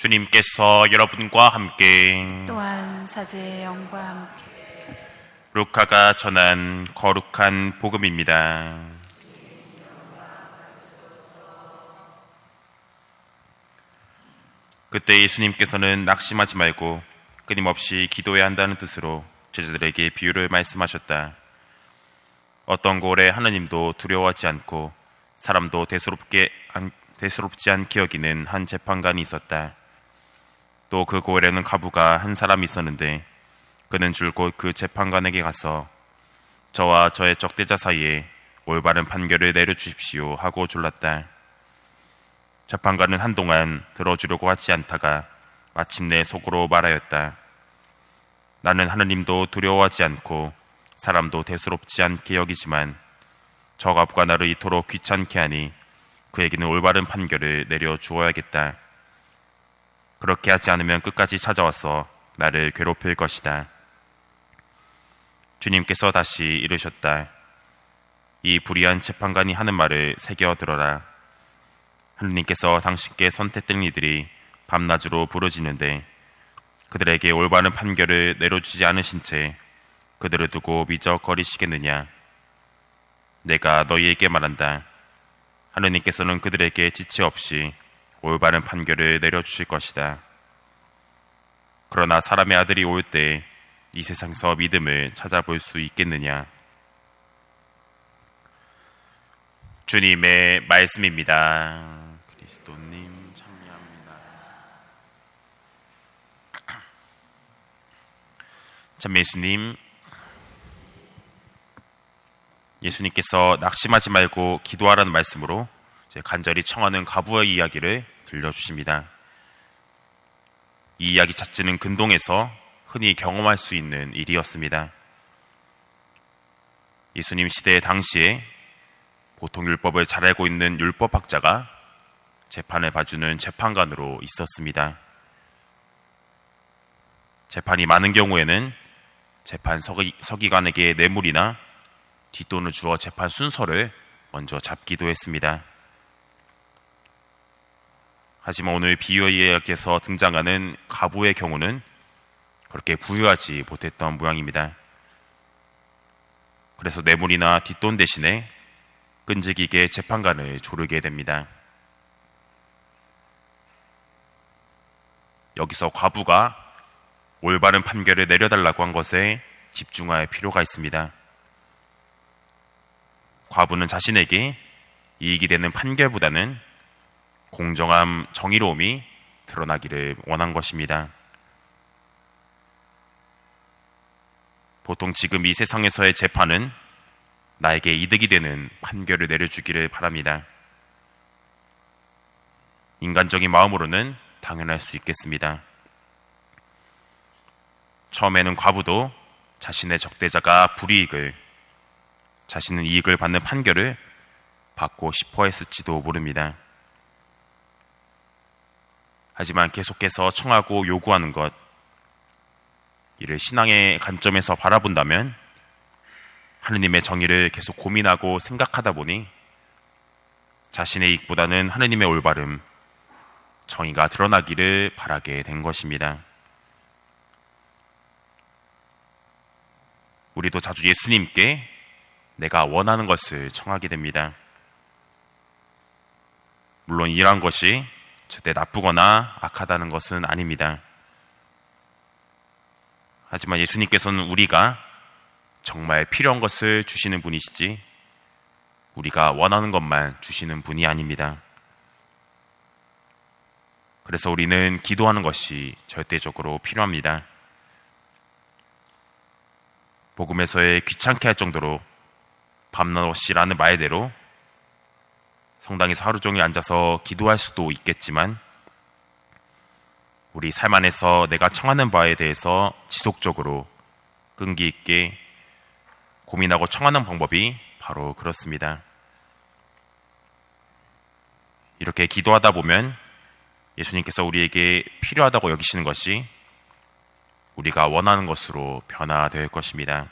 주님께서 여러분과 함께 또한 사제의 영과 함께 루카가 전한 거룩한 복음입니다. 그때 예수님께서는 낙심하지 말고 끊임없이 기도해야 한다는 뜻으로 제자들에게 비유를 말씀하셨다. 어떤 고을에 하느님도 두려워하지 않고 사람도 대수롭지 않게 여기는 한 재판관이 있었다. 또 그 고을에는 과부가 한 사람이 있었는데 그는 줄곧 그 재판관에게 가서 저와 저의 적대자 사이에 올바른 판결을 내려주십시오 하고 졸랐다. 재판관은 한동안 들어주려고 하지 않다가 마침내 속으로 말하였다. 나는 하느님도 두려워하지 않고 사람도 대수롭지 않게 여기지만 저 과부가 나를 이토록 귀찮게 하니 그에게는 올바른 판결을 내려주어야겠다. 그렇게 하지 않으면 끝까지 찾아와서 나를 괴롭힐 것이다. 주님께서 다시 이르셨다. 이 불의한 재판관이 하는 말을 새겨 들어라. 하느님께서 당신께 선택된 이들이 밤낮으로 부르짖는데 그들에게 올바른 판결을 내려주지 않으신 채 그들을 두고 미적거리시겠느냐. 내가 너희에게 말한다. 하느님께서는 그들에게 지체 없이 올바른 판결을 내려주실 것이다. 그러나 사람의 아들이 올 때 이 세상에서 믿음을 찾아볼 수 있겠느냐. 주님의 말씀입니다. 그리스도님 찬미합니다. 참 예수님께서 낙심하지 말고 기도하라는 말씀으로 간절히 청하는 과부의 이야기를 들려주십니다. 이 이야기 자체는 근동에서 흔히 경험할 수 있는 일이었습니다. 예수님 시대 당시에 보통 율법을 잘 알고 있는 율법학자가 재판을 봐주는 재판관으로 있었습니다. 재판이 많은 경우에는 재판 서기관에게 뇌물이나 뒷돈을 주어 재판 순서를 먼저 잡기도 했습니다. 하지만 오늘 비유에서 등장하는 과부의 경우는 그렇게 부유하지 못했던 모양입니다. 그래서 뇌물이나 뒷돈 대신에 끈질기게 재판관을 조르게 됩니다. 여기서 과부가 올바른 판결을 내려달라고 한 것에 집중할 필요가 있습니다. 과부는 자신에게 이익이 되는 판결보다는 공정함, 정의로움이 드러나기를 원한 것입니다. 보통 지금 이 세상에서의 재판은 나에게 이득이 되는 판결을 내려주기를 바랍니다. 인간적인 마음으로는 당연할 수 있겠습니다. 처음에는 과부도 자신의 적대자가 불이익을, 자신은 이익을 받는 판결을 받고 싶어 했을지도 모릅니다. 하지만 계속해서 청하고 요구하는 것, 이를 신앙의 관점에서 바라본다면 하느님의 정의를 계속 고민하고 생각하다 보니 자신의 이익보다는 하느님의 올바름, 정의가 드러나기를 바라게 된 것입니다. 우리도 자주 예수님께 내가 원하는 것을 청하게 됩니다. 물론 이러한 것이 절대 나쁘거나 악하다는 것은 아닙니다. 하지만 예수님께서는 우리가 정말 필요한 것을 주시는 분이시지 우리가 원하는 것만 주시는 분이 아닙니다. 그래서 우리는 기도하는 것이 절대적으로 필요합니다. 복음에서의 귀찮게 할 정도로 밤낮없이라는 말대로 성당에서 하루 종일 앉아서 기도할 수도 있겠지만 우리 삶 안에서 내가 청하는 바에 대해서 지속적으로 끈기 있게 고민하고 청하는 방법이 바로 그렇습니다. 이렇게 기도하다 보면 예수님께서 우리에게 필요하다고 여기시는 것이 우리가 원하는 것으로 변화될 것입니다.